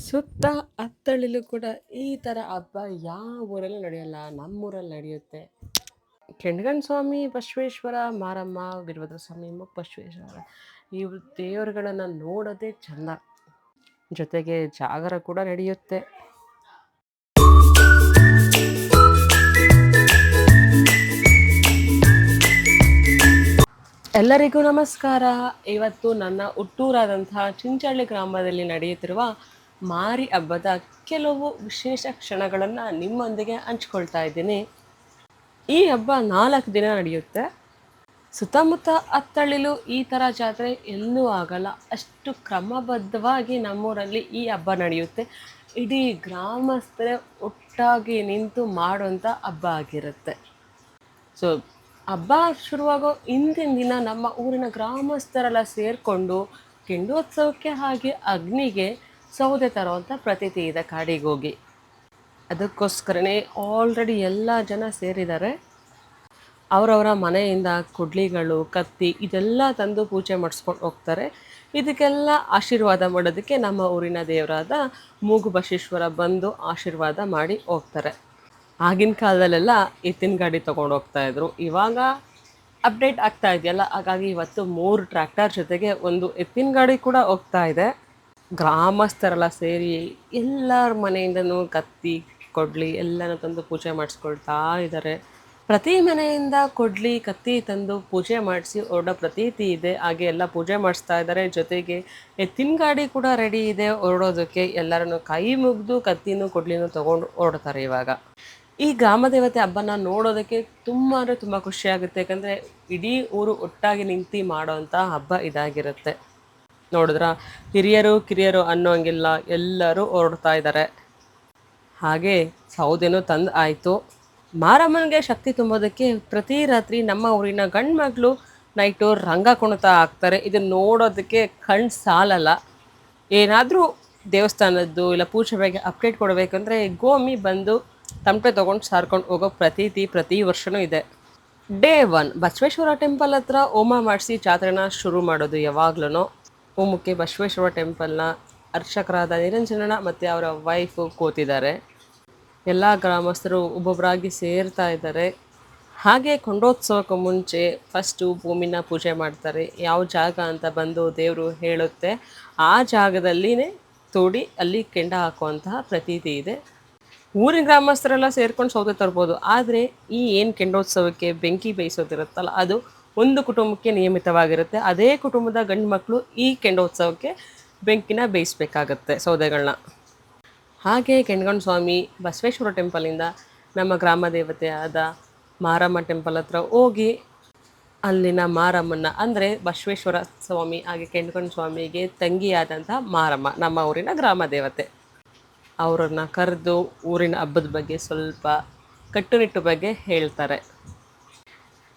ಸುತ್ತ ಅತ್ತಳಿಲು ಕೂಡ ಈ ಥರ ಹಬ್ಬ ಯಾವ ಊರಲ್ಲೂ ನಡೆಯಲ್ಲ. ನಮ್ಮೂರಲ್ಲಿ ನಡೆಯುತ್ತೆ. ಕೆಂಡಗನ್ ಸ್ವಾಮಿ, ಬಸವೇಶ್ವರ, ಮಾರಮ್ಮ, ವೀರಭದ್ರ ಸ್ವಾಮಿ, ಬಸವೇಶ್ವರ ಇವು ದೇವರುಗಳನ್ನ ನೋಡೋದೇ ಚಂದ. ಜೊತೆಗೆ ಜಾಗರ ಕೂಡ ನಡೆಯುತ್ತೆ. ಎಲ್ಲರಿಗೂ ನಮಸ್ಕಾರ. ಇವತ್ತು ನನ್ನ ಹುಟ್ಟೂರಾದಂತಹ ಚಿಂಚಳ್ಳಿ ಗ್ರಾಮದಲ್ಲಿ ನಡೆಯುತ್ತಿರುವ ಮಾರಿ ಹಬ್ಬದ ಕೆಲವು ವಿಶೇಷ ಕ್ಷಣಗಳನ್ನು ನಿಮ್ಮೊಂದಿಗೆ ಹಂಚ್ಕೊಳ್ತಾ ಇದ್ದೀನಿ. ಈ ಹಬ್ಬ 4 ದಿನ ನಡೆಯುತ್ತೆ. ಸುತ್ತಮುತ್ತ ಅತ್ತಳಿಲು ಈ ಥರ ಜಾತ್ರೆ ಎಲ್ಲೂ ಆಗಲ್ಲ. ಅಷ್ಟು ಕ್ರಮಬದ್ಧವಾಗಿ ನಮ್ಮೂರಲ್ಲಿ ಈ ಹಬ್ಬ ನಡೆಯುತ್ತೆ. ಇಡೀ ಗ್ರಾಮಸ್ಥರೇ ಒಟ್ಟಾಗಿ ನಿಂತು ಮಾಡುವಂಥ ಹಬ್ಬ ಆಗಿರುತ್ತೆ. ಸೊ ಹಬ್ಬ ಶುರುವಾಗೋ ಹಿಂದಿನ ದಿನ ನಮ್ಮ ಊರಿನ ಗ್ರಾಮಸ್ಥರೆಲ್ಲ ಸೇರಿಕೊಂಡು ಕೆಂಡೋತ್ಸವಕ್ಕೆ ಹಾಗೆ ಅಗ್ನಿಗೆ ಸೌದೆ ತರುವಂಥ ಪ್ರತೀತಿ ಇದೆ ಕಾಡಿಗೆ ಹೋಗಿ. ಅದಕ್ಕೋಸ್ಕರನೇ ಆಲ್ರೆಡಿ ಎಲ್ಲ ಜನ ಸೇರಿದ್ದಾರೆ. ಅವರವರ ಮನೆಯಿಂದ ಕೊಡ್ಲಿಗಳು, ಕತ್ತಿ ಇದೆಲ್ಲ ತಂದು ಪೂಜೆ ಮಾಡಿಸ್ಕೊಂಡು ಹೋಗ್ತಾರೆ. ಇದಕ್ಕೆಲ್ಲ ಆಶೀರ್ವಾದ ಮಾಡೋದಕ್ಕೆ ನಮ್ಮ ಊರಿನ ದೇವರಾದ ಮೂಗು ಬಸವೇಶ್ವರ ಬಂದು ಆಶೀರ್ವಾದ ಮಾಡಿ ಹೋಗ್ತಾರೆ. ಆಗಿನ ಕಾಲದಲ್ಲೆಲ್ಲ ಎತ್ತಿನ ಗಾಡಿ ತೊಗೊಂಡು ಹೋಗ್ತಾಯಿದ್ರು. ಇವಾಗ ಅಪ್ಡೇಟ್ ಆಗ್ತಾ ಇದೆಯಲ್ಲ, ಹಾಗಾಗಿ ಇವತ್ತು 3 ಟ್ರ್ಯಾಕ್ಟರ್ ಜೊತೆಗೆ ಒಂದು ಎತ್ತಿನ ಗಾಡಿ ಕೂಡ ಹೋಗ್ತಾ ಇದೆ. ಗ್ರಾಮಸ್ಥರೆಲ್ಲ ಸೇರಿ ಎಲ್ಲರ ಮನೆಯಿಂದನೂ ಕತ್ತಿ, ಕೊಡ್ಲಿ ಎಲ್ಲನೂ ತಂದು ಪೂಜೆ ಮಾಡಿಸ್ಕೊಳ್ತಾ ಇದ್ದಾರೆ. ಪ್ರತಿ ಮನೆಯಿಂದ ಕೊಡ್ಲಿ, ಕತ್ತಿ ತಂದು ಪೂಜೆ ಮಾಡಿಸಿ ಹೊರಡೋ ಪ್ರತೀತಿ ಇದೆ. ಹಾಗೆ ಎಲ್ಲ ಪೂಜೆ ಮಾಡಿಸ್ತಾ ಇದ್ದಾರೆ. ಜೊತೆಗೆ ಎತ್ತಿನ ಗಾಡಿ ಕೂಡ ರೆಡಿ ಇದೆ ಹೊರಡೋದಕ್ಕೆ. ಎಲ್ಲರನ್ನು ಕೈ ಮುಗಿದು ಕತ್ತಿನೂ ಕೊಡ್ಲಿನೂ ತೊಗೊಂಡು ಹೊರಡ್ತಾರೆ. ಇವಾಗ ಈ ಗ್ರಾಮ ದೇವತೆ ಹಬ್ಬನ ನೋಡೋದಕ್ಕೆ ತುಂಬ ಅಂದರೆ ತುಂಬ ಖುಷಿಯಾಗುತ್ತೆ. ಯಾಕಂದರೆ ಇಡೀ ಊರು ಒಟ್ಟಾಗಿ ನಿಂತು ಮಾಡೋವಂಥ ಹಬ್ಬ ಇದಾಗಿರುತ್ತೆ. ನೋಡಿದ್ರ ಹಿರಿಯರು ಕಿರಿಯರು ಅನ್ನೋಂಗಿಲ್ಲ, ಎಲ್ಲರೂ ಹೊರಡ್ತಾ ಇದ್ದಾರೆ. ಹಾಗೆ ಸೌದೆನೂ ತಂದು ಆಯಿತು. ಮಾರಮ್ಮನಿಗೆ ಶಕ್ತಿ ತುಂಬೋದಕ್ಕೆ ಪ್ರತಿ ರಾತ್ರಿ ನಮ್ಮ ಊರಿನ ಗಂಡು ಮಕ್ಕಳು ನೈಟು ರಂಗ ಕುಣಿತ ಹಾಕ್ತಾರೆ. ಇದನ್ನು ನೋಡೋದಕ್ಕೆ ಕಣ್ಣು ಸಾಲಲ್ಲ. ಏನಾದರೂ ದೇವಸ್ಥಾನದ್ದು ಇಲ್ಲ ಪೂಜೆ ಬಗ್ಗೆ ಅಪ್ಡೇಟ್ ಕೊಡಬೇಕಂದ್ರೆ ಗೋಮಿ ಬಂದು ತಮಟೆ ತೊಗೊಂಡು ಸಾರ್ಕೊಂಡು ಹೋಗೋ ಪ್ರತೀತಿ ಪ್ರತಿ ವರ್ಷವೂ ಇದೆ. ಡೇ 1 ಬಸವೇಶ್ವರ ಟೆಂಪಲ್ ಹತ್ರ ಹೋಮ ಮಾಡಿಸಿ ಜಾತ್ರೆನ ಶುರು ಮಾಡೋದು. ಯಾವಾಗ್ಲೂ ಹೋಮಕ್ಕೆ ಬಸವೇಶ್ವರ ಟೆಂಪಲ್ನ ಅರ್ಚಕರಾದ ನಿರಂಜನಣ್ಣ ಮತ್ತು ಅವರ ವೈಫು ಕೂತಿದ್ದಾರೆ. ಎಲ್ಲ ಗ್ರಾಮಸ್ಥರು ಒಬ್ಬೊಬ್ಬರಾಗಿ ಸೇರ್ತಾ ಇದ್ದಾರೆ. ಹಾಗೆ ಕೊಂಡೋತ್ಸವಕ್ಕೂ ಮುಂಚೆ ಫಸ್ಟು ಭೂಮಿನ ಪೂಜೆ ಮಾಡ್ತಾರೆ. ಯಾವ ಜಾಗ ಅಂತ ಬಂದು ದೇವರು ಹೇಳುತ್ತೆ, ಆ ಜಾಗದಲ್ಲಿನೇ ತೋಡಿ ಅಲ್ಲಿ ಕೆಂಡ ಹಾಕುವಂತಹ ಪ್ರತೀತಿ ಇದೆ. ಊರಿನ ಗ್ರಾಮಸ್ಥರೆಲ್ಲ ಸೇರ್ಕೊಂಡು ಸೌದೆ ತರ್ಬೋದು. ಆದರೆ ಈ ಏನು ಕೆಂಡೋತ್ಸವಕ್ಕೆ ಬೆಂಕಿ ಬೇಯಿಸೋದಿರುತ್ತಲ್ಲ, ಅದು ಒಂದು ಕುಟುಂಬಕ್ಕೆ ನಿಯಮಿತವಾಗಿರುತ್ತೆ. ಅದೇ ಕುಟುಂಬದ ಗಂಡು ಮಕ್ಕಳು ಈ ಕೆಂಡೋತ್ಸವಕ್ಕೆ ಬೆಂಕಿನ ಬೇಯಿಸ್ಬೇಕಾಗತ್ತೆ ಸೌದೆಗಳನ್ನ. ಹಾಗೆ ಕೆಂಡಗನ್ ಸ್ವಾಮಿ ಬಸವೇಶ್ವರ ಟೆಂಪಲಿಂದ ನಮ್ಮ ಗ್ರಾಮ ದೇವತೆಯಾದ ಮಾರಮ್ಮ ಟೆಂಪಲ್ ಹತ್ರ ಹೋಗಿ ಅಲ್ಲಿನ ಮಾರಮ್ಮನ ಅಂದರೆ ಬಸವೇಶ್ವರ ಸ್ವಾಮಿ ಹಾಗೆ ಕೆಂಡಗನ್ ಸ್ವಾಮಿಗೆ ತಂಗಿಯಾದಂಥ ಮಾರಮ್ಮ ನಮ್ಮ ಊರಿನ ಗ್ರಾಮ ದೇವತೆ, ಅವರನ್ನು ಕರೆದು ಊರಿನ ಹಬ್ಬದ ಬಗ್ಗೆ ಸ್ವಲ್ಪ ಕಟ್ಟುನಿಟ್ಟು ಬಗ್ಗೆ ಹೇಳ್ತಾರೆ.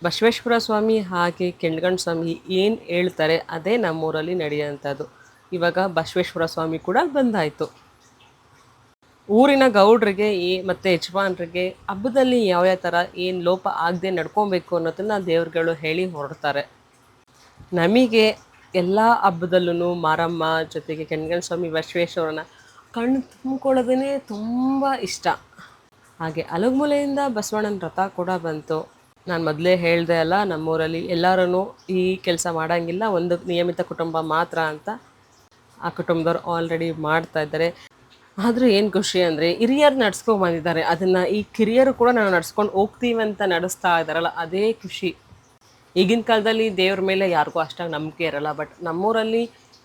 ಬಸವೇಶ್ವರ ಸ್ವಾಮಿ ಹಾಗೆ ಕೆಂಡಗನ್ ಸ್ವಾಮಿ ಏನು ಹೇಳ್ತಾರೆ ಅದೇ ನಮ್ಮೂರಲ್ಲಿ ನಡೆಯುವಂಥದ್ದು. ಇವಾಗ ಬಸವೇಶ್ವರ ಸ್ವಾಮಿ ಕೂಡ ಬಂದಾಯಿತು. ಊರಿನ ಗೌಡ್ರಿಗೆ ಮತ್ತು ಯಜಮಾನ್ರಿಗೆ ಹಬ್ಬದಲ್ಲಿ ಯಾವ್ಯಾವ ಥರ ಏನು ಲೋಪ ಆಗದೆ ನಡ್ಕೊಬೇಕು ಅನ್ನೋದನ್ನು ದೇವ್ರುಗಳು ಹೇಳಿ ಹೊರಡ್ತಾರೆ. ನಮಗೆ ಎಲ್ಲ ಹಬ್ಬದಲ್ಲೂ ಮಾರಮ್ಮ ಜೊತೆಗೆ ಕೆಂಡಗನ್ ಸ್ವಾಮಿ ಬಸವೇಶ್ವರನ ಕಣ್ಣು ತುಂಬಿಕೊಳ್ಳೋದೇ ತುಂಬ ಇಷ್ಟ. ಹಾಗೆ ಅಲಗಮೂಲೆಯಿಂದ ಬಸವಣ್ಣನ ರಥ ಕೂಡ ಬಂತು. ನಾನು ಮೊದಲೇ ಹೇಳಿದೆ ಅಲ್ಲ, ನಮ್ಮೂರಲ್ಲಿ ಎಲ್ಲರೂ ಈ ಕೆಲಸ ಮಾಡೋಂಗಿಲ್ಲ, ಒಂದು ನಿಯಮಿತ ಕುಟುಂಬ ಮಾತ್ರ ಅಂತ. ಆ ಕುಟುಂಬದವ್ರು ಆಲ್ರೆಡಿ ಮಾಡ್ತಾ ಇದ್ದಾರೆ. ಆದರೂ ಏನು ಖುಷಿ ಅಂದರೆ ಹಿರಿಯರು ನಡ್ಸ್ಕೊಂಡು ಬಂದಿದ್ದಾರೆ, ಅದನ್ನು ಈ ಕಿರಿಯರು ಕೂಡ ನಾವು ನಡ್ಸ್ಕೊಂಡು ಹೋಗ್ತೀವಂತ ನಡೆಸ್ತಾ ಇದ್ದಾರಲ್ಲ, ಅದೇ ಖುಷಿ. ಈಗಿನ ಕಾಲದಲ್ಲಿ ದೇವ್ರ ಮೇಲೆ ಯಾರಿಗೂ ಅಷ್ಟಾಗಿ ನಂಬಿಕೆ ಇರಲ್ಲ. ಬಟ್ ನಮ್ಮೂರಲ್ಲಿ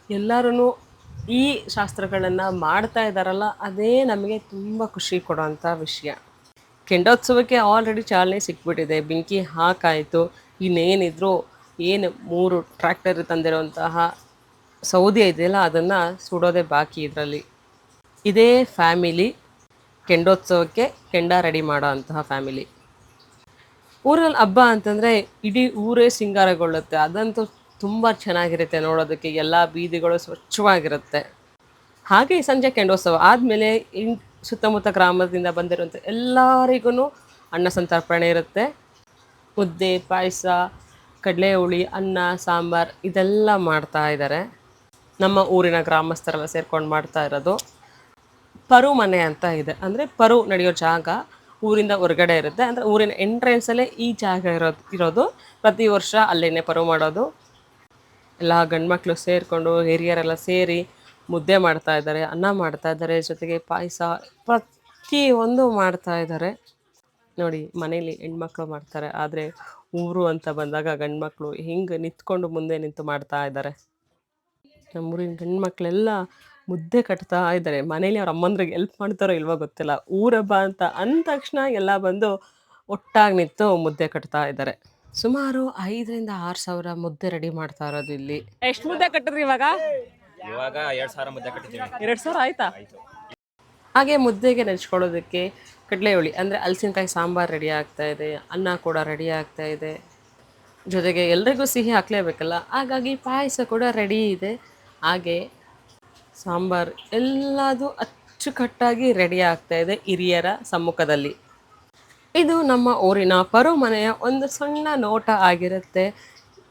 ಎಲ್ಲರೂ ಈ ಶಾಸ್ತ್ರಗಳನ್ನು ಮಾಡ್ತಾ ಇದ್ದಾರಲ್ಲ, ಅದೇ ನಮಗೆ ತುಂಬ ಖುಷಿ ಕೊಡೋವಂಥ ವಿಷಯ. ಕೆಂಡೋತ್ಸವಕ್ಕೆ ಆಲ್ರೆಡಿ ಚಾಲನೆ ಸಿಕ್ಬಿಟ್ಟಿದೆ. ಬೆಂಕಿ ಹಾಕಾಯಿತು. ಇನ್ನೇನಿದ್ರು ಏನು 3 ಟ್ರ್ಯಾಕ್ಟರ್ ತಂದಿರೋಂತಹ ಸೌದೆ ಇದೆಯಲ್ಲ, ಅದನ್ನು ಸುಡೋದೇ ಬಾಕಿ. ಇದರಲ್ಲಿ ಇದೇ ಫ್ಯಾಮಿಲಿ ಕೆಂಡೋತ್ಸವಕ್ಕೆ ಕೆಂಡ ರೆಡಿ ಮಾಡೋ ಅಂತಹ ಫ್ಯಾಮಿಲಿ. ಊರಲ್ಲಿ ಹಬ್ಬ ಅಂತಂದರೆ ಇಡೀ ಊರೇ ಸಿಂಗಾರಗೊಳ್ಳುತ್ತೆ. ಅದಂತೂ ತುಂಬ ಚೆನ್ನಾಗಿರುತ್ತೆ ನೋಡೋದಕ್ಕೆ. ಎಲ್ಲ ಬೀದಿಗಳು ಸ್ವಚ್ಛವಾಗಿರುತ್ತೆ. ಹಾಗೆ ಸಂಜೆ ಕೆಂಡೋತ್ಸವ ಆದಮೇಲೆ ಸುತ್ತಮುತ್ತ ಗ್ರಾಮದಿಂದ ಬಂದಿರುವಂಥ ಎಲ್ಲರಿಗೂ ಅನ್ನ ಸಂತರ್ಪಣೆ ಇರುತ್ತೆ. ಮುದ್ದೆ, ಪಾಯಸ, ಕಡಲೆ ಹುಳಿ, ಅನ್ನ, ಸಾಂಬಾರು ಇದೆಲ್ಲ ಮಾಡ್ತಾ ಇದ್ದಾರೆ. ನಮ್ಮ ಊರಿನ ಗ್ರಾಮಸ್ಥರೆಲ್ಲ ಸೇರ್ಕೊಂಡು ಮಾಡ್ತಾ ಇರೋದು. ಪರು ಮನೆ ಅಂತ ಇದೆ. ಅಂದರೆ ಪರು ನಡೆಯೋ ಜಾಗ ಊರಿಂದ ಹೊರಗಡೆ ಇರುತ್ತೆ. ಅಂದರೆ ಊರಿನ ಎಂಟ್ರೆನ್ಸಲ್ಲೇ ಈ ಜಾಗ ಇರೋದು. ಪ್ರತಿ ವರ್ಷ ಅಲ್ಲೇನೆ ಪರು ಮಾಡೋದು. ಎಲ್ಲ ಗಂಡ್ಮಕ್ಳು ಸೇರಿಕೊಂಡು ಹಿರಿಯರೆಲ್ಲ ಸೇರಿ ಮುದ್ದೆ ಮಾಡ್ತಾ ಇದ್ದಾರೆ, ಅನ್ನ ಮಾಡ್ತಾ ಇದ್ದಾರೆ, ಜೊತೆಗೆ ಪಾಯಸ ಪ್ರತಿಯೊಂದು ಮಾಡ್ತಾ ಇದ್ದಾರೆ. ನೋಡಿ ಮನೇಲಿ ಹೆಣ್ಮಕ್ಳು ಮಾಡ್ತಾರೆ, ಆದರೆ ಊರು ಅಂತ ಬಂದಾಗ ಗಂಡ್ಮಕ್ಳು ಹಿಂಗೆ ನಿಂತ್ಕೊಂಡು ಮುಂದೆ ನಿಂತು ಮಾಡ್ತಾ ಇದ್ದಾರೆ. ನಮ್ಮೂರಿನ ಗಂಡ್ಮಕ್ಳೆಲ್ಲ ಮುದ್ದೆ ಕಟ್ತಾ ಇದ್ದಾರೆ. ಮನೇಲಿ ಅವ್ರ ಅಮ್ಮಂದ್ರಿಗೆ ಹೆಲ್ಪ್ ಮಾಡ್ತಾರೋ ಇಲ್ವೋ ಗೊತ್ತಿಲ್ಲ. ಊರಬ್ಬ ಅಂತ ಅಂದ ತಕ್ಷಣ ಎಲ್ಲ ಬಂದು ಒಟ್ಟಾಗಿ ನಿಂತು ಮುದ್ದೆ ಕಟ್ತಾ ಇದ್ದಾರೆ. ಸುಮಾರು 5,000 - 6,000 ಮುದ್ದೆ ರೆಡಿ ಮಾಡ್ತಾ ಇರೋದು ಇಲ್ಲಿ. ಎಷ್ಟು ಮುದ್ದೆ ಕಟ್ಟಿದ್ರಿ ಇವಾಗ? ಇವಾಗ 2,000 ಮುದ್ದೆ ಕಟ್ಟಿದ್ದೀವಿ. 2,000 ಆಯ್ತಾ? ಹಾಗೆ ಮುದ್ದೆಗೆ ನೆಚ್ಕೊಳ್ಳೋದಕ್ಕೆ ಕಡಲೆಹುಳಿ ಅಂದರೆ ಹಲಸಿನಕಾಯಿ ಸಾಂಬಾರು ರೆಡಿ ಆಗ್ತಾ ಇದೆ, ಅನ್ನ ಕೂಡ ರೆಡಿ ಆಗ್ತಾ ಇದೆ. ಜೊತೆಗೆ ಎಲ್ರಿಗೂ ಸಿಹಿ ಹಾಕಲೇಬೇಕಲ್ಲ, ಹಾಗಾಗಿ ಪಾಯಸ ಕೂಡ ರೆಡಿ ಇದೆ. ಹಾಗೆ ಸಾಂಬಾರು ಎಲ್ಲದು ಅಚ್ಚುಕಟ್ಟಾಗಿ ರೆಡಿ ಆಗ್ತಾ ಇದೆ ಹಿರಿಯರ ಸಮ್ಮುಖದಲ್ಲಿ. ಇದು ನಮ್ಮ ಊರಿನ ಪರು ಮನೆಯ ಒಂದು ಸಣ್ಣ ನೋಟ ಆಗಿರುತ್ತೆ.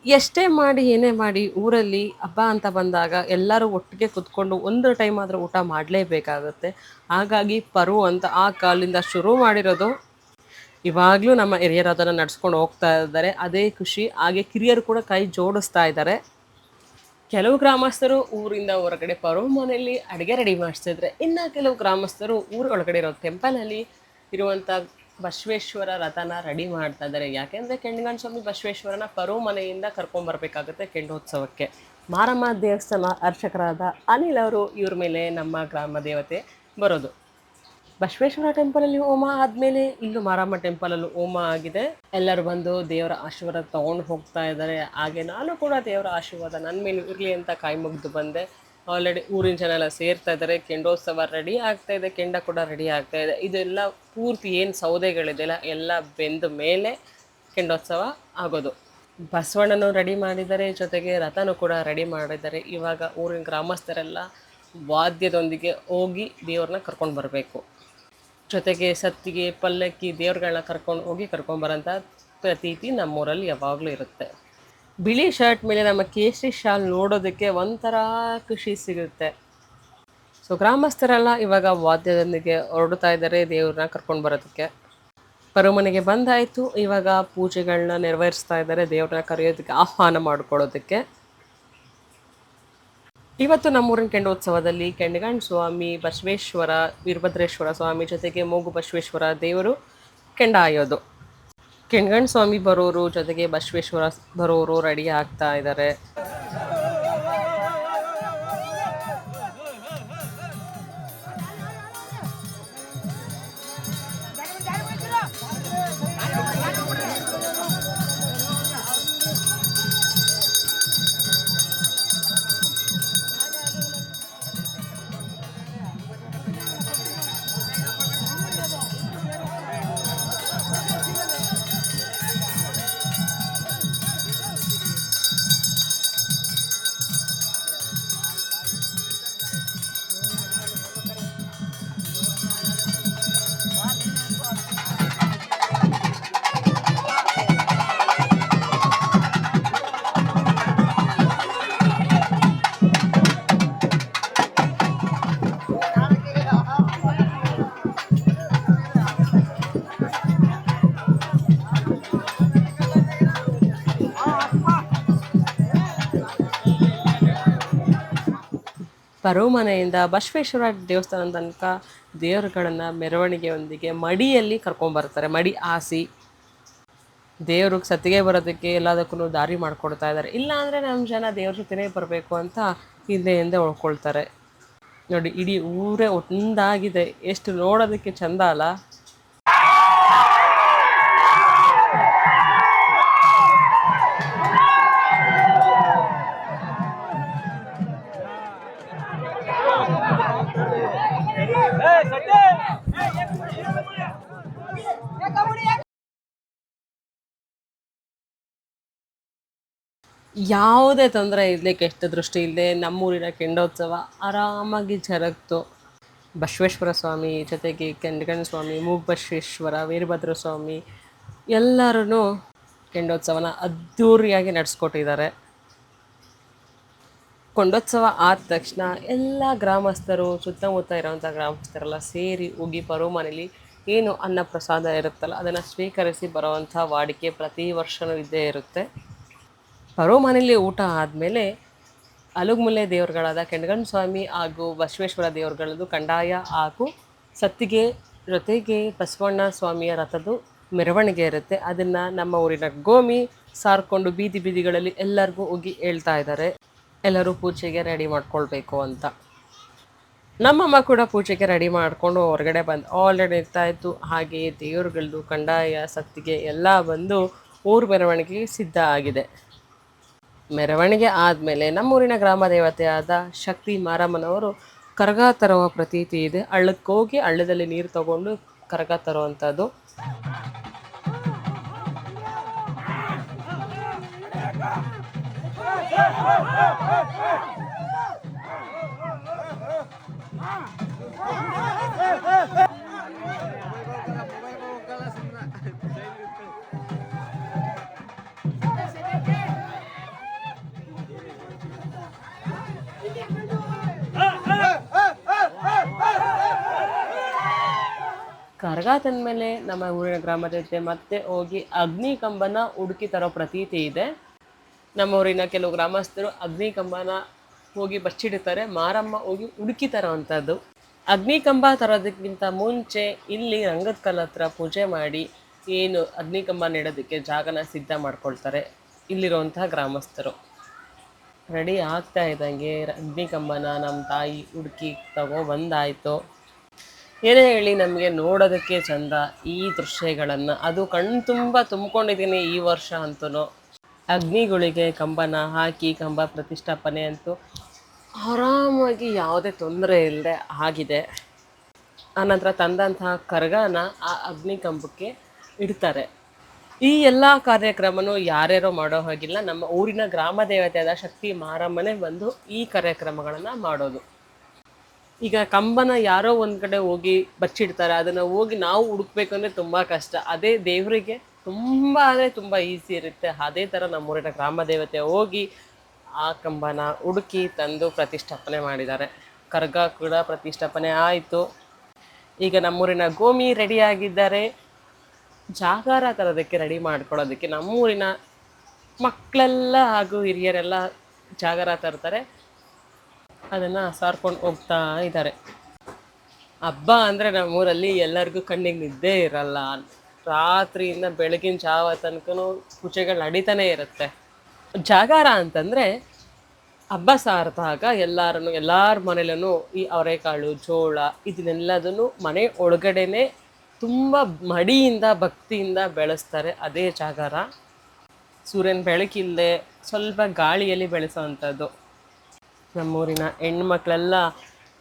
ಎಷ್ಟೇ ಮಾಡಿ ಏನೇ ಮಾಡಿ ಊರಲ್ಲಿ ಹಬ್ಬ ಅಂತ ಬಂದಾಗ ಎಲ್ಲರೂ ಒಟ್ಟಿಗೆ ಕುತ್ಕೊಂಡು ಒಂದು ಟೈಮ್ ಆದರೂ ಊಟ ಮಾಡಲೇಬೇಕಾಗುತ್ತೆ. ಹಾಗಾಗಿ ಪರು ಅಂತ ಆ ಕಾಲಿಂದ ಶುರು ಮಾಡಿರೋದು. ಇವಾಗಲೂ ನಮ್ಮ ಹಿರಿಯರು ಅದನ್ನು ನಡ್ಸ್ಕೊಂಡು ಹೋಗ್ತಾ ಇದ್ದಾರೆ, ಅದೇ ಖುಷಿ. ಹಾಗೆ ಕಿರಿಯರು ಕೂಡ ಕೈ ಜೋಡಿಸ್ತಾ ಇದ್ದಾರೆ. ಕೆಲವು ಗ್ರಾಮಸ್ಥರು ಊರಿಂದ ಹೊರಗಡೆ ಪರು ಮನೆಯಲ್ಲಿ ಅಡುಗೆ ರೆಡಿ ಮಾಡಿಸ್ತಿದ್ರೆ, ಇನ್ನು ಕೆಲವು ಗ್ರಾಮಸ್ಥರು ಊರೊಳಗಡೆ ಇರೋ ಟೆಂಪಲಲ್ಲಿ ಇರುವಂಥ ಬಸವೇಶ್ವರ ರಥನ ರೆಡಿ ಮಾಡ್ತಾ ಇದ್ದಾರೆ. ಯಾಕೆಂದರೆ ಕೆಂಡಗಂಡ ಸ್ವಾಮಿ ಬಸವೇಶ್ವರನ ಪರು ಮನೆಯಿಂದ ಕರ್ಕೊಂಬರ್ಬೇಕಾಗುತ್ತೆ ಕೆಂಡೋತ್ಸವಕ್ಕೆ. ಮಾರಮ್ಮ ದೇವಸ್ಥಾನ ಅರ್ಚಕರಾದ ಅನಿಲ್ ಅವರು ಇವ್ರ ಮೇಲೆ ನಮ್ಮ ಗ್ರಾಮ ದೇವತೆ ಬರೋದು. ಬಸವೇಶ್ವರ ಟೆಂಪಲಲ್ಲಿ ಹೋಮ ಆದಮೇಲೆ ಇಲ್ಲೂ ಮಾರಮ್ಮ ಟೆಂಪಲಲ್ಲೂ ಹೋಮ ಆಗಿದೆ. ಎಲ್ಲರೂ ಬಂದು ದೇವರ ಆಶೀರ್ವಾದ ತೊಗೊಂಡು ಹೋಗ್ತಾ ಇದ್ದಾರೆ. ಹಾಗೆ ನಾನು ಕೂಡ ದೇವರ ಆಶೀರ್ವಾದ ನನ್ನ ಮೇಲೆ ಇರಲಿ ಅಂತ ಕೈ ಮುಗಿದು ಬಂದೆ. ಆಲ್ರೆಡಿ ಊರಿನ ಜನ ಎಲ್ಲ ಸೇರ್ತಾ ಇದ್ದಾರೆ. ಕೆಂಡೋತ್ಸವ ರೆಡಿ ಆಗ್ತಾ ಇದೆ, ಕೆಂಡ ಕೂಡ ರೆಡಿ ಆಗ್ತಾ ಇದೆ. ಇದೆಲ್ಲ ಪೂರ್ತಿ ಏನು ಸೌದೆಗಳಿದೆಯಲ್ಲ ಎಲ್ಲ ಬೆಂದ ಮೇಲೆ ಕೆಂಡೋತ್ಸವ ಆಗೋದು. ಬಸವಣ್ಣನೂ ರೆಡಿ ಮಾಡಿದ್ದಾರೆ, ಜೊತೆಗೆ ರಥನೂ ಕೂಡ ರೆಡಿ ಮಾಡಿದ್ದಾರೆ. ಇವಾಗ ಊರಿನ ಗ್ರಾಮಸ್ಥರೆಲ್ಲ ವಾದ್ಯದೊಂದಿಗೆ ಹೋಗಿ ದೇವ್ರನ್ನ ಕರ್ಕೊಂಡು ಬರಬೇಕು. ಜೊತೆಗೆ ಸತ್ತಿಗೆ ಪಲ್ಲಕ್ಕಿ ದೇವ್ರುಗಳನ್ನ ಕರ್ಕೊಂಡು ಹೋಗಿ ಕರ್ಕೊಂಬರೋಂಥ ಪ್ರತೀತಿ ನಮ್ಮೂರಲ್ಲಿ ಯಾವಾಗಲೂ ಇರುತ್ತೆ. ಬಿಳಿ ಶರ್ಟ್ ಮೇಲೆ ನಮ್ಮ ಕೇಸರಿ ಶಾಲ್ ನೋಡೋದಕ್ಕೆ ಒಂಥರ ಖುಷಿ ಸಿಗುತ್ತೆ. ಸೊ ಗ್ರಾಮಸ್ಥರೆಲ್ಲ ಇವಾಗ ವಾದ್ಯದೊಂದಿಗೆ ಹೊರಡ್ತಾ ಇದ್ದಾರೆ ದೇವ್ರನ್ನ ಕರ್ಕೊಂಡು ಬರೋದಕ್ಕೆ. ಪರುಮನೆಗೆ ಬಂದಾಯಿತು. ಇವಾಗ ಪೂಜೆಗಳನ್ನ ನೆರವೇರಿಸ್ತಾ ಇದ್ದಾರೆ, ದೇವ್ರನ್ನ ಕರೆಯೋದಕ್ಕೆ ಆಹ್ವಾನ ಮಾಡ್ಕೊಳ್ಳೋದಕ್ಕೆ. ಇವತ್ತು ನಮ್ಮೂರಿನ ಕೆಂಡೋತ್ಸವದಲ್ಲಿ ಕೆಂಡಗಂಡ ಸ್ವಾಮಿ, ಬಸವೇಶ್ವರ, ವೀರಭದ್ರೇಶ್ವರ ಸ್ವಾಮಿ ಜೊತೆಗೆ ಮೂಗು ಬಸವೇಶ್ವರ ದೇವರು ಕೆಂಡ ಆಯೋದು. ಕೆಂಡಗಂಡ ಸ್ವಾಮಿ ಬರೋರು ಜೊತೆಗೆ ಬಸವೇಶ್ವರ ಬರೋರು ರೆಡಿ ಆಗ್ತಾ ಇದ್ದಾರೆ. ಪರುಮನೆಯಿಂದ ಬಸವೇಶ್ವರ ದೇವಸ್ಥಾನದ ತನಕ ದೇವರುಗಳನ್ನು ಮೆರವಣಿಗೆಯೊಂದಿಗೆ ಮಡಿಯಲ್ಲಿ ಕರ್ಕೊಂಬರ್ತಾರೆ. ಮಡಿ ಹಾಸಿ ದೇವ್ರಿಗೆ ಸತ್ತಿಗೆ ಬರೋದಕ್ಕೆ ಎಲ್ಲದಕ್ಕೂ ದಾರಿ ಮಾಡಿಕೊಡ್ತಾ ಇದ್ದಾರೆ. ಇಲ್ಲಾಂದರೆ ನಮ್ಮ ಜನ ದೇವ್ರ ಜೊತೆನೇ ಬರಬೇಕು ಅಂತ ಹಿಂದೆ ಉಳ್ಕೊಳ್ತಾರೆ. ನೋಡಿ ಇಡೀ ಊರೇ ಒಂದಾಗಿದೆ, ಎಷ್ಟು ನೋಡೋದಕ್ಕೆ ಚಂದ ಅಲ್ಲ. ಯಾವುದೇ ತೊಂದರೆ ಇರಲಿ, ಕೆಟ್ಟ ದೃಷ್ಟಿ ಇಲ್ಲದೆ ನಮ್ಮೂರಿನ ಕೆಂಡೋತ್ಸವ ಆರಾಮಾಗಿ ಜರುಗ್ತು. ಬಸವೇಶ್ವರ ಸ್ವಾಮಿ ಜೊತೆಗೆ ಕೆಂಡಗಂಡ ಸ್ವಾಮಿ, ಮೂಗಬಸವೇಶ್ವರ, ವೀರಭದ್ರ ಸ್ವಾಮಿ ಎಲ್ಲರೂ ಕೆಂಡೋತ್ಸವನ ಅದ್ಧೂರಿಯಾಗಿ ನಡೆಸ್ಕೊಟ್ಟಿದ್ದಾರೆ. ಕೊಂಡೋತ್ಸವ ಆದ ತಕ್ಷಣ ಎಲ್ಲ ಗ್ರಾಮಸ್ಥರು ಸುತ್ತಮುತ್ತ ಇರೋವಂಥ ಗ್ರಾಮಸ್ಥರೆಲ್ಲ ಸೇರಿ ಹೋಗಿ ಬರೋ ಮನೇಲಿ ಏನು ಅನ್ನ ಪ್ರಸಾದ ಇರುತ್ತಲ್ಲ ಅದನ್ನು ಸ್ವೀಕರಿಸಿ ಬರೋವಂಥ ವಾಡಿಕೆ ಪ್ರತಿ ವರ್ಷವೂ ಇದ್ದೇ ಇರುತ್ತೆ. ಬರೋ ಮನೇಲಿ ಊಟ ಆದಮೇಲೆ ಅಲುಗುಮುಲೆ ದೇವರುಗಳಾದ ಕೆಂಡಗಂಡ ಸ್ವಾಮಿ ಹಾಗೂ ಬಸವೇಶ್ವರ ದೇವರುಗಳದ್ದು ಕಂದಾಯ ಹಾಗೂ ಸತ್ತಿಗೆ ಜೊತೆಗೆ ಬಸವಣ್ಣ ಸ್ವಾಮಿಯ ರಥದ್ದು ಮೆರವಣಿಗೆ ಇರುತ್ತೆ. ಅದನ್ನು ನಮ್ಮ ಊರಿನ ಗೋಮಿ ಸಾರ್ಕೊಂಡು ಬೀದಿ ಬೀದಿಗಳಲ್ಲಿ ಎಲ್ಲರಿಗೂ ಹೋಗಿ ಹೇಳ್ತಾ ಇದ್ದಾರೆ, ಎಲ್ಲರೂ ಪೂಜೆಗೆ ರೆಡಿ ಮಾಡ್ಕೊಳ್ಬೇಕು ಅಂತ. ನಮ್ಮಮ್ಮ ಕೂಡ ಪೂಜೆಗೆ ರೆಡಿ ಮಾಡಿಕೊಂಡು ಹೊರಗಡೆ ಬಂದು ಆಲ್ರೆಡಿ ಇರ್ತಾಯಿತ್ತು. ಹಾಗೆಯೇ ದೇವರುಗಳದ್ದು ಕಂದಾಯ ಸತ್ತಿಗೆ ಎಲ್ಲ ಬಂದು ಊರು ಮೆರವಣಿಗೆಗೆ ಸಿದ್ಧ ಆಗಿದೆ. ಮೆರವಣಿಗೆ ಆದಮೇಲೆ ನಮ್ಮೂರಿನ ಗ್ರಾಮ ದೇವತೆಯಾದ ಶಕ್ತಿ ಮಾರಮ್ಮನವರು ಕರಗ ತರುವ ಪ್ರತೀತಿ ಇದೆ. ಹಳ್ಳಕ್ಕೆ ಹೋಗಿ ಹಳ್ಳದಲ್ಲಿ ನೀರು ತಗೊಂಡು ಕರಗ ತರುವಂಥದ್ದು. ಕರಗ ತಂದಮೇಲೆ ನಮ್ಮ ಊರಿನ ಗ್ರಾಮ ದೇವತೆ ಮತ್ತೆ ಹೋಗಿ ಅಗ್ನಿ ಕಂಬನ ಹುಡುಕಿ ತರೋ ಪ್ರತೀತಿ ಇದೆ. ನಮ್ಮ ಊರಿನ ಕೆಲವು ಗ್ರಾಮಸ್ಥರು ಅಗ್ನಿ ಕಂಬನ ಹೋಗಿ ಬಚ್ಚಿಡ್ತಾರೆ, ಮಾರಮ್ಮ ಹೋಗಿ ಹುಡುಕಿ ತರೋವಂಥದ್ದು. ಅಗ್ನಿ ಕಂಬ ತರೋದಕ್ಕಿಂತ ಮುಂಚೆ ಇಲ್ಲಿ ರಂಗದ ಕಲ್ಲ ಹತ್ರ ಪೂಜೆ ಮಾಡಿ ಏನು ಅಗ್ನಿ ಕಂಬ ನೆಡೋದಕ್ಕೆ ಜಾಗನ ಸಿದ್ಧ ಮಾಡ್ಕೊಳ್ತಾರೆ ಇಲ್ಲಿರುವಂತಹ ಗ್ರಾಮಸ್ಥರು. ರೆಡಿ ಆಗ್ತಾ ಇದ್ದಂಗೆ ಅಗ್ನಿ ಕಂಬನ ನಮ್ಮ ತಾಯಿ ಹುಡುಕಿ ಬಂದಾಯಿತು. ಏನೇ ಹೇಳಿ ನಮಗೆ ನೋಡೋದಕ್ಕೆ ಚಂದ ಈ ದೃಶ್ಯಗಳನ್ನು, ಅದು ಕಣ್ಣು ತುಂಬ ತುಂಬ್ಕೊಂಡಿದ್ದೀನಿ ಈ ವರ್ಷ ಅಂತೂ. ಅಗ್ನಿಗಳಿಗೆ ಕಂಬನ ಹಾಕಿ ಕಂಬ ಪ್ರತಿಷ್ಠಾಪನೆ ಅಂತೂ ಆರಾಮಾಗಿ ಯಾವುದೇ ತೊಂದರೆ ಇಲ್ಲದೆ ಆಗಿದೆ. ಆನಂತರ ತಂದಂತಹ ಕರಗನ ಆ ಅಗ್ನಿ ಕಂಬಕ್ಕೆ ಇಡ್ತಾರೆ. ಈ ಎಲ್ಲ ಕಾರ್ಯಕ್ರಮನೂ ಯಾರ್ಯಾರೋ ಮಾಡೋ ಹಾಗಿಲ್ಲ, ನಮ್ಮ ಊರಿನ ಗ್ರಾಮ ದೇವತೆಯಾದ ಶಕ್ತಿ ಮಾರಮ್ಮನೇ ಬಂದು ಈ ಕಾರ್ಯಕ್ರಮಗಳನ್ನು ಮಾಡೋದು. ಈಗ ಕಂಬನ ಯಾರೋ ಒಂದು ಕಡೆ ಹೋಗಿ ಬಚ್ಚಿಡ್ತಾರೆ, ಅದನ್ನು ಹೋಗಿ ನಾವು ಹುಡುಕ್ಬೇಕಂದ್ರೆ ತುಂಬ ಕಷ್ಟ. ಅದೇ ದೇವರಿಗೆ ತುಂಬ ಅಂದರೆ ತುಂಬ ಈಸಿ ಇರುತ್ತೆ. ಅದೇ ಥರ ನಮ್ಮೂರಿನ ಗ್ರಾಮ ದೇವತೆ ಹೋಗಿ ಆ ಕಂಬನ ಹುಡುಕಿ ತಂದು ಪ್ರತಿಷ್ಠಾಪನೆ ಮಾಡಿದ್ದಾರೆ. ಕರ್ಗ ಕೂಡ ಪ್ರತಿಷ್ಠಾಪನೆ ಆಯಿತು. ಈಗ ನಮ್ಮೂರಿನ ಗೋಮಿ ರೆಡಿಯಾಗಿದ್ದಾರೆ. ಜಾಗಾರ ತರೋದಕ್ಕೆ ರೆಡಿ ಮಾಡ್ಕೊಳ್ಳೋದಕ್ಕೆ ನಮ್ಮೂರಿನ ಮಕ್ಕಳೆಲ್ಲ ಹಾಗೂ ಹಿರಿಯರೆಲ್ಲ ಜಾಗರ ತರ್ತಾರೆ, ಅದನ್ನು ಸಾರ್ಕೊಂಡು ಹೋಗ್ತಾ ಇದ್ದಾರೆ. ಹಬ್ಬ ಅಂದರೆ ನಮ್ಮೂರಲ್ಲಿ ಎಲ್ಲರಿಗೂ ಕಣ್ಣಿಗೆ ನಿದ್ದೆ ಇರಲ್ಲ. ರಾತ್ರಿಯಿಂದ ಬೆಳಗಿನ ಜಾವ ತನಕ ಪೂಜೆಗಳು ನಡೀತಾನೆ ಇರುತ್ತೆ. ಜಾಗಾರ ಅಂತಂದರೆ ಹಬ್ಬ ಸಾರಿದಾಗ ಎಲ್ಲರ ಮನೇಲೂ ಈ ಅವರೆಕಾಳು ಜೋಳ ಇದನ್ನೆಲ್ಲದನ್ನು ಮನೆ ಒಳಗಡೆನೆ ತುಂಬ ಮಡಿಯಿಂದ ಭಕ್ತಿಯಿಂದ ಬೆಳೆಸ್ತಾರೆ. ಅದೇ ಜಾಗಾರ. ಸೂರ್ಯನ ಬೆಳಕಿಲ್ಲದೆ ಸ್ವಲ್ಪ ಗಾಳಿಯಲ್ಲಿ ಬೆಳೆಸೋವಂಥದ್ದು. ನಮ್ಮೂರಿನ ಹೆಣ್ಮಕ್ಳೆಲ್ಲ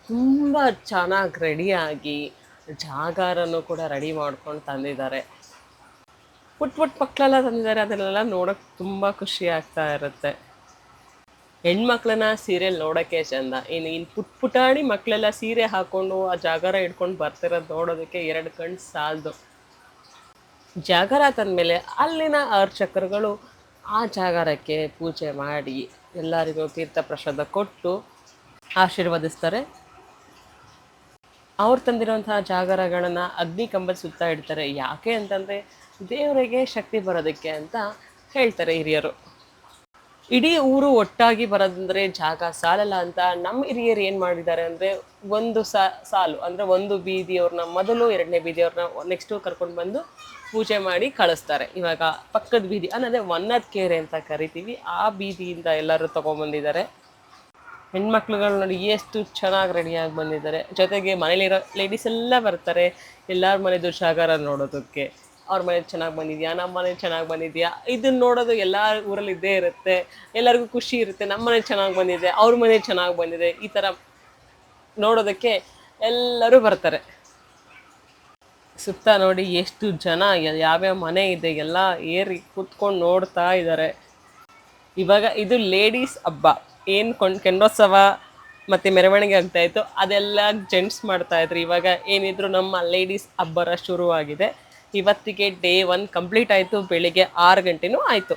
ತುಂಬ ಚೆನ್ನಾಗಿ ರೆಡಿಯಾಗಿ ಜಾಗಾರನೂ ಕೂಡ ರೆಡಿ ಮಾಡ್ಕೊಂಡು ತಂದಿದ್ದಾರೆ. ಪುಟ್ಟ ಮಕ್ಕಳೆಲ್ಲ ತಂದಿದ್ದಾರೆ. ಅದನ್ನೆಲ್ಲ ನೋಡೋಕೆ ತುಂಬ ಖುಷಿ ಆಗ್ತಾ ಇರುತ್ತೆ. ಹೆಣ್ಮಕ್ಳನ್ನ ಸೀರೆಯಲ್ಲಿ ನೋಡೋಕ್ಕೆ ಚಂದ. ಇನ್ನು ಪುಟಾಣಿ ಮಕ್ಕಳೆಲ್ಲ ಸೀರೆ ಹಾಕ್ಕೊಂಡು ಆ ಜಾಗಾರ ಇಟ್ಕೊಂಡು ಬರ್ತಿರೋದು ನೋಡೋದಕ್ಕೆ ಎರಡು ಕಣ್ಣು ಸಾಲದು. ಜಾಗಾರ ತಂದಮೇಲೆ ಅಲ್ಲಿನ ಅರ್ಚಕರುಗಳು ಆ ಜಾಗಾರಕ್ಕೆ ಪೂಜೆ ಮಾಡಿ ಎಲ್ಲರಿಗೂ ತೀರ್ಥ ಪ್ರಸಾದ ಕೊಟ್ಟು ಆಶೀರ್ವದಿಸ್ತಾರೆ. ಅವ್ರು ತಂದಿರೋಂತಹ ಜಾಗರಗಳನ್ನು ಅಗ್ನಿ ಕಂಬದ ಸುತ್ತ ಇಡ್ತಾರೆ. ಯಾಕೆ ಅಂತಂದರೆ ದೇವರಿಗೆ ಶಕ್ತಿ ಬರೋದಕ್ಕೆ ಅಂತ ಹೇಳ್ತಾರೆ ಹಿರಿಯರು. ಇಡೀ ಊರು ಒಟ್ಟಾಗಿ ಬರೋದಂದರೆ ಜಾಗ ಸಾಲಲ್ಲ ಅಂತ ನಮ್ಮ ಹಿರಿಯರು ಏನು ಮಾಡಿದ್ದಾರೆ ಅಂದರೆ ಒಂದು ಸಾಲು ಅಂದರೆ ಒಂದು ಬೀದಿಯವ್ರನ್ನ ಮೊದಲು, ಎರಡನೇ ಬೀದಿಯವ್ರನ್ನ ನೆಕ್ಸ್ಟು ಕರ್ಕೊಂಡು ಬಂದು ಪೂಜೆ ಮಾಡಿ ಕಳಿಸ್ತಾರೆ. ಇವಾಗ ಪಕ್ಕದ ಬೀದಿ ಅನ್ನೋದೇ ವನ್ನದ ಕೆರೆ ಅಂತ ಕರಿತೀವಿ, ಆ ಬೀದಿಯಿಂದ ಎಲ್ಲರೂ ತೊಗೊಂಬಂದಿದ್ದಾರೆ. ಹೆಣ್ಮಕ್ಳುಗಳು ನೋಡಿ ಎಷ್ಟು ಚೆನ್ನಾಗಿ ರೆಡಿಯಾಗಿ ಬಂದಿದ್ದಾರೆ. ಜೊತೆಗೆ ಮನೇಲಿರೋ ಲೇಡೀಸ್ ಎಲ್ಲ ಬರ್ತಾರೆ ಎಲ್ಲರ ಮನೆದು ಜಾಗಾರ ನೋಡೋದಕ್ಕೆ. ಅವ್ರ ಮನೆ ಚೆನ್ನಾಗಿ ಬಂದಿದೆಯಾ, ನಮ್ಮ ಮನೆ ಚೆನ್ನಾಗಿ ಬಂದಿದೆಯಾ, ಇದನ್ನು ನೋಡೋದು ಎಲ್ಲ ಊರಲ್ಲಿ ಇದ್ದೇ ಇರುತ್ತೆ. ಎಲ್ಲರಿಗೂ ಖುಷಿ ಇರುತ್ತೆ, ನಮ್ಮ ಮನೆ ಚೆನ್ನಾಗಿ ಬಂದಿದೆ, ಅವ್ರ ಮನೆ ಚೆನ್ನಾಗಿ ಬಂದಿದೆ, ಈ ಥರ ನೋಡೋದಕ್ಕೆ ಎಲ್ಲರೂ ಬರ್ತಾರೆ. ಸುತ್ತ ನೋಡಿ ಎಷ್ಟು ಜನ, ಯಾವ್ಯಾವ ಮನೆ ಇದೆ ಎಲ್ಲ ಏರಿ ಕೂತ್ಕೊಂಡು ನೋಡ್ತಾ ಇದ್ದಾರೆ. ಇವಾಗ ಇದು ಲೇಡೀಸ್ ಹಬ್ಬ. ಏನು ಕೆಂಡೋತ್ಸವ ಮತ್ತು ಮೆರವಣಿಗೆ ಆಗ್ತಾಯಿತ್ತು ಅದೆಲ್ಲ ಜೆಂಟ್ಸ್ ಮಾಡ್ತಾಯಿದ್ರು. ಇವಾಗ ಏನಿದ್ರು ನಮ್ಮ ಲೇಡೀಸ್ ಹಬ್ಬರ ಶುರುವಾಗಿದೆ. ಇವತ್ತಿಗೆ ಡೇ 1 ಕಂಪ್ಲೀಟ್ ಆಯಿತು. ಬೆಳಿಗ್ಗೆ 6 ಗಂಟೆನೂ ಆಯಿತು.